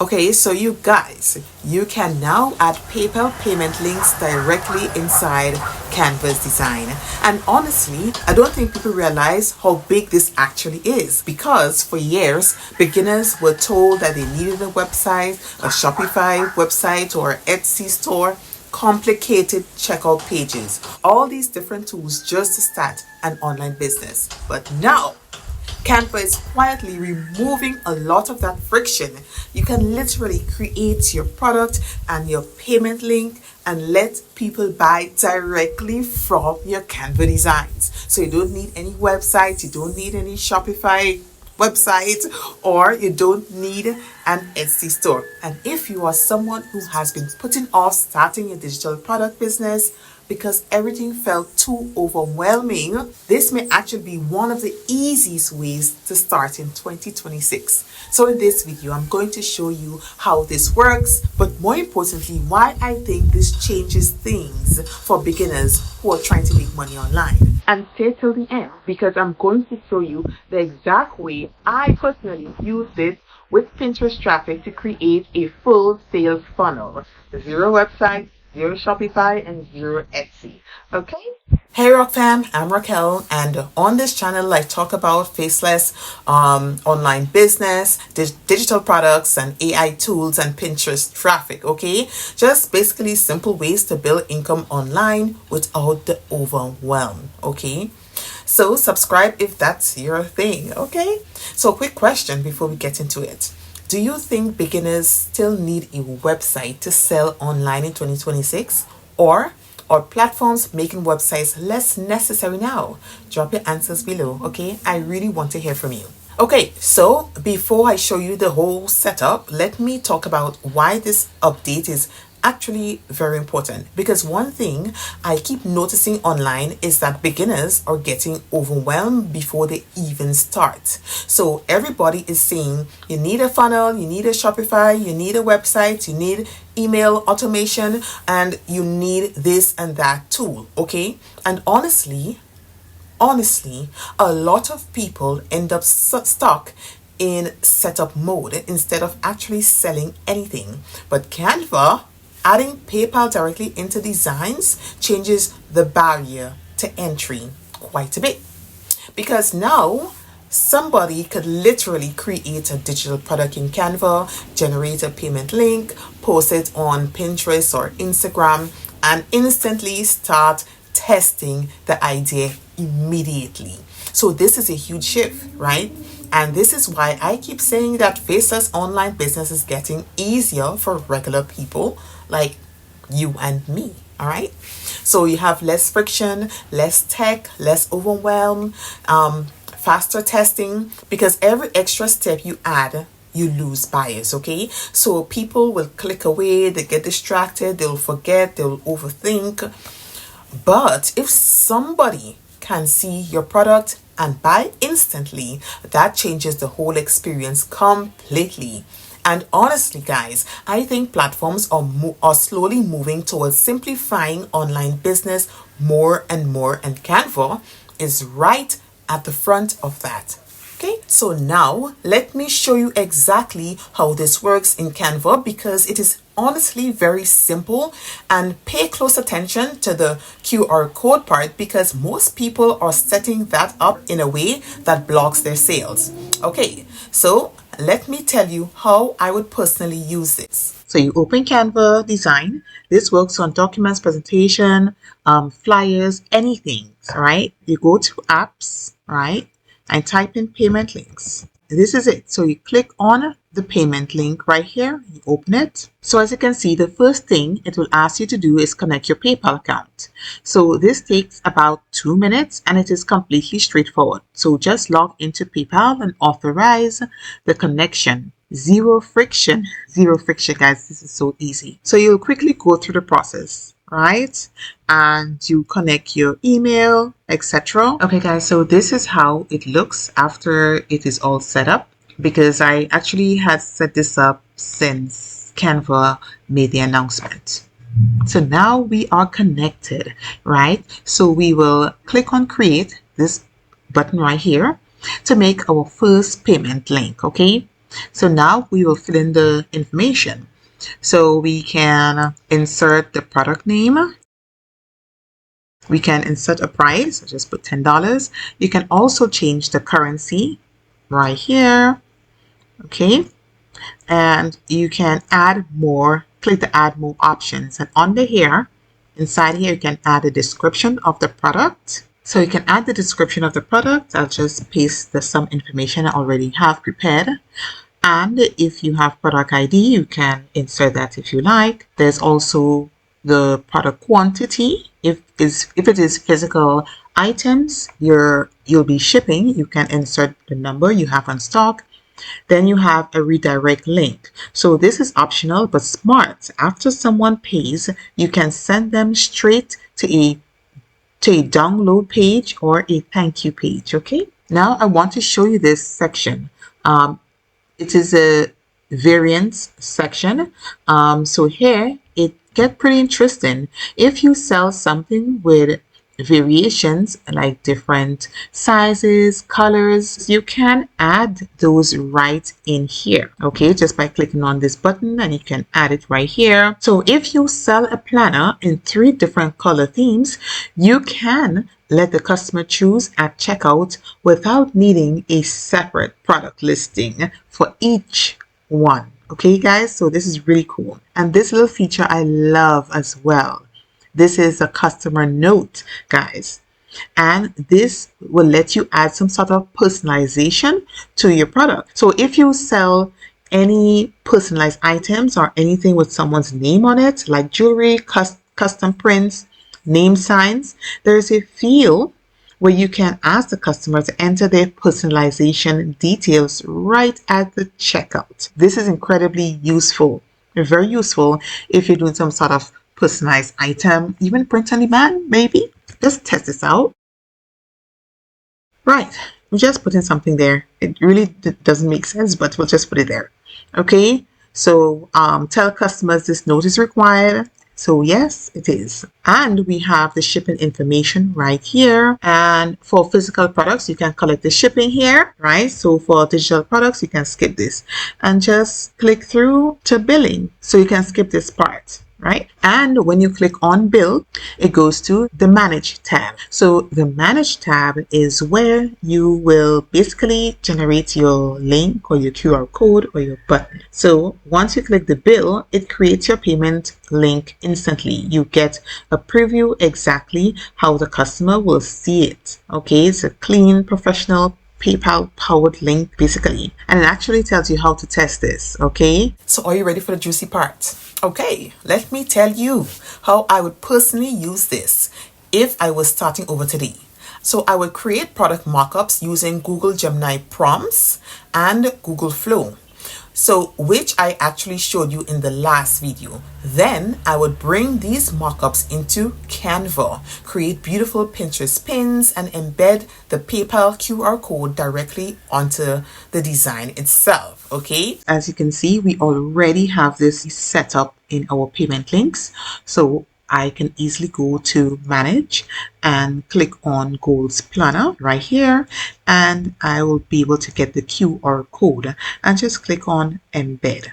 Okay, so you guys, you can now add PayPal payment links directly inside Canva's design. And honestly, I don't think people realize how big this actually is, because for years, beginners were told that they needed a website, a Shopify website, or Etsy store, complicated checkout pages, all these different tools just to start an online business. But now, Canva is quietly removing a lot of that friction. You can literally create your product and your payment link and let people buy directly from your Canva designs. So you don't need any website, you don't need any Shopify website, or you don't need an Etsy store. And if you are someone who has been putting off starting a digital product business because everything felt too overwhelming, this may actually be one of the easiest ways to start in 2026. So in this video, I'm going to show you how this works, but more importantly, why I think this changes things for beginners who are trying to make money online. And stay till the end, because I'm going to show you the exact way I personally use this with Pinterest traffic to create a full sales funnel. Zero website, zero Shopify, and zero Etsy. Okay? Hey Rock Fam, I'm Raquel, and on this channel I talk about faceless online business, digital products, and AI tools and Pinterest traffic. Okay, just basically simple ways to build income online without the overwhelm. Okay, so subscribe if that's your thing. Okay, so quick question before we get into it. Do you think beginners still need a website to sell online in 2026? Or are platforms making websites less necessary now? Drop your answers below, okay? I really want to hear from you. Okay, so before I show you the whole setup, let me talk about why this update is actually very important. Because one thing I keep noticing online is that beginners are getting overwhelmed before they even start. So everybody is saying you need a funnel, you need a Shopify, you need a website, you need email automation, and you need this and that tool. Okay, and honestly, a lot of people end up stuck in setup mode instead of actually selling anything. But Canva, adding PayPal directly into designs, changes the barrier to entry quite a bit. Because now somebody could literally create a digital product in Canva, generate a payment link, post it on Pinterest or Instagram, and instantly start testing the idea immediately. So this is a huge shift, right? And this is why I keep saying that faceless online business is getting easier for regular people like you and me. All right, so you have less friction, less tech, less overwhelm, faster testing, because every extra step you add, you lose buyers. Okay, so people will click away, they get distracted, they'll forget, they'll overthink. But if somebody can see your product and buy instantly, that changes the whole experience completely. And honestly, guys, I think platforms are slowly moving towards simplifying online business more and more, and Canva is right at the front of that. Okay, so now let me show you exactly how this works in Canva, because it is honestly very simple. And pay close attention to the QR code part, because most people are setting that up in a way that blocks their sales. Okay, so let me tell you how I would personally use this. So you open Canva design. This works on documents, presentation, flyers, anything. All right, you go to apps, right, and type in payment links. This is it. So you click on the payment link right here, you open it. So as you can see, the first thing it will ask you to do is connect your PayPal account. So this takes about 2 minutes and it is completely straightforward. So just log into PayPal and authorize the connection. Zero friction, guys. This is so easy. So you'll quickly go through the process, right? And you connect your email, etc. Okay, guys, so this is how it looks after it is all set up, because I actually had set this up since Canva made the announcement. So now we are connected, right? So we will click on create, this button right here, to make our first payment link. Okay, So now we will fill in the information. So we can insert the product name. We can insert a price, so just put $10. You can also change the currency right here. Okay. And you can add more, click the add more options. And under here, inside here, you can add a description of the product. So you can add the description of the product. I'll just paste some information I already have prepared. And if you have product ID, you can insert that if you like. There's also the product quantity. If it is physical items you'll be shipping, you can insert the number you have on stock. Then you have a redirect link. So this is optional but smart. After someone pays, you can send them straight to a download page or a thank you page. Okay. Now I want to show you this section. It is a variants section. So here it gets pretty interesting. If you sell something with variations like different sizes, colors, you can add those right in here. Okay, just by clicking on this button, and you can add it right here. So if you sell a planner in 3 different color themes, you can let the customer choose at checkout without needing a separate product listing for each one. Okay guys, so this is really cool. And this little feature I love as well. This is a customer note, guys. And this will let you add some sort of personalization to your product. So if you sell any personalized items or anything with someone's name on it, like jewelry, custom prints, name signs, there's a field where you can ask the customer to enter their personalization details right at the checkout. This is incredibly useful, very useful if you're doing some sort of personalized item, even print on demand, maybe. Just test this out. Right, we just put in something there. It really doesn't make sense, but we'll just put it there. Okay, so tell customers this note is required. So yes, it is. And we have the shipping information right here. And for physical products, you can collect the shipping here, right? So for digital products, you can skip this and just click through to billing. So you can skip this part, right? And when you click on bill, it goes to the manage tab. So the manage tab is where you will basically generate your link or your QR code or your button. So once you click the bill, it creates your payment link instantly. You get a preview exactly how the customer will see it. Okay, it's a clean, professional PayPal powered link basically, and it actually tells you how to test this. Okay, so are you ready for the juicy part? Okay, let me tell you how I would personally use this if I was starting over today. So I would create product mockups using Google Gemini prompts and Google Flow, so which I actually showed you in the last video. Then I would bring these mockups into Canva, create beautiful Pinterest pins, and embed the PayPal QR code directly onto the design itself. Okay, as you can see, we already have this set up in our payment links. So I can easily go to manage and click on Goals Planner right here, and I will be able to get the QR code and just click on embed.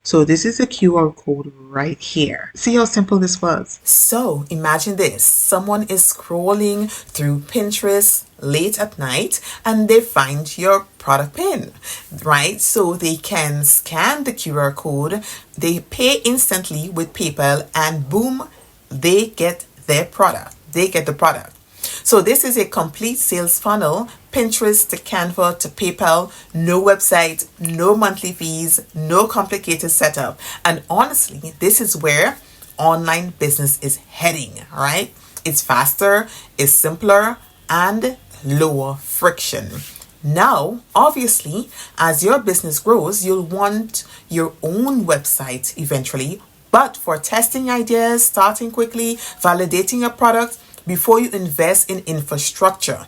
So this is the QR code right here. See how simple this was? So imagine this. Someone is scrolling through Pinterest late at night and they find your product pin, right? So they can scan the QR code, they pay instantly with PayPal, and boom, they get their product. They get the product. So this is a complete sales funnel, Pinterest to Canva to PayPal, no website, no monthly fees, no complicated setup. And honestly, this is where online business is heading, right? It's faster, it's simpler, and lower friction. Now, obviously, as your business grows, you'll want your own website eventually. But for testing ideas, starting quickly, validating your product before you invest in infrastructure,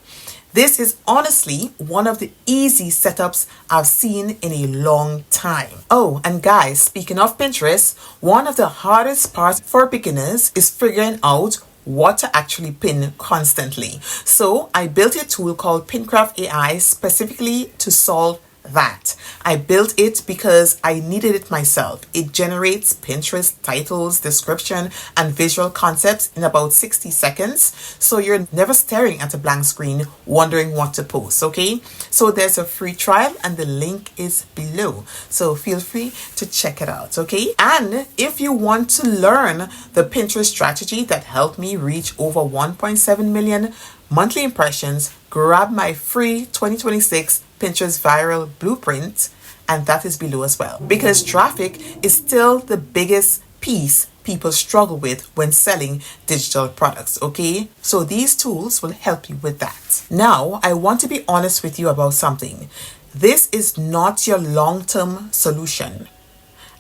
this is honestly one of the easy setups I've seen in a long time. Oh, and guys, speaking of Pinterest, one of the hardest parts for beginners is figuring out what to actually pin constantly. So I built a tool called PinCraft AI specifically to solve that. I built it because I needed it myself. It generates Pinterest titles, description, and visual concepts in about 60 seconds. So you're never staring at a blank screen wondering what to post, okay? So there's a free trial and the link is below. So feel free to check it out, okay? And if you want to learn the Pinterest strategy that helped me reach over 1.7 million monthly impressions, grab my free 2026 Pinterest Viral Blueprint, and that is below as well. Because traffic is still the biggest piece people struggle with when selling digital products, okay? So these tools will help you with that. Now, I want to be honest with you about something. This is not your long-term solution.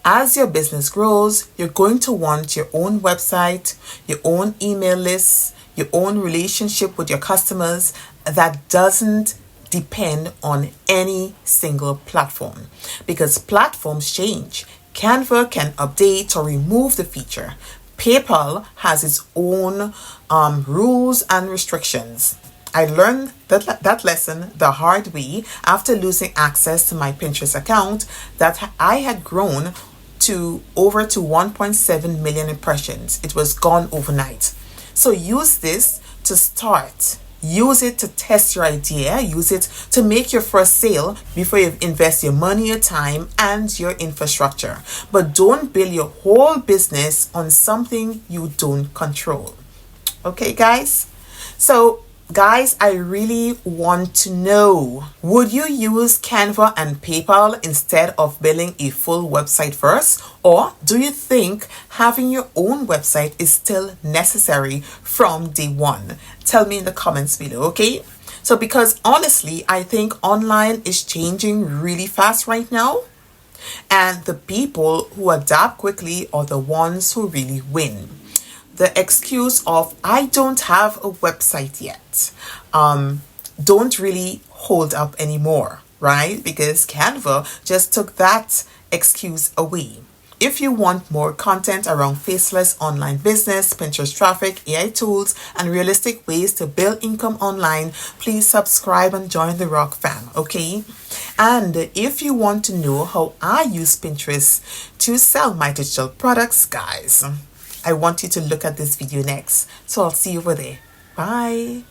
As your business grows, you're going to want your own website, your own email list, your own relationship with your customers that doesn't depend on any single platform, because platforms change. Canva can update or remove the feature. PayPal has its own rules and restrictions. I learned that lesson the hard way after losing access to my Pinterest account that I had grown to over 1.7 million impressions. It was gone overnight. So use this to start. Use it to test your idea. Use it to make your first sale before you invest your money, your time, and your infrastructure. But don't build your whole business on something you don't control. Okay, guys? So, guys, I really want to know, would you use Canva and PayPal instead of building a full website first? Or do you think having your own website is still necessary from day one? Tell me in the comments below, okay? So because honestly, I think online is changing really fast right now. And the people who adapt quickly are the ones who really win. The excuse of I don't have a website yet don't really hold up anymore, right? Because Canva just took that excuse away. If you want more content around faceless online business, Pinterest traffic, AI tools, and realistic ways to build income online, please subscribe and join the Rock fam, okay? And if you want to know how I use Pinterest to sell my digital products, guys, I want you to look at this video next. So I'll see you over there. Bye.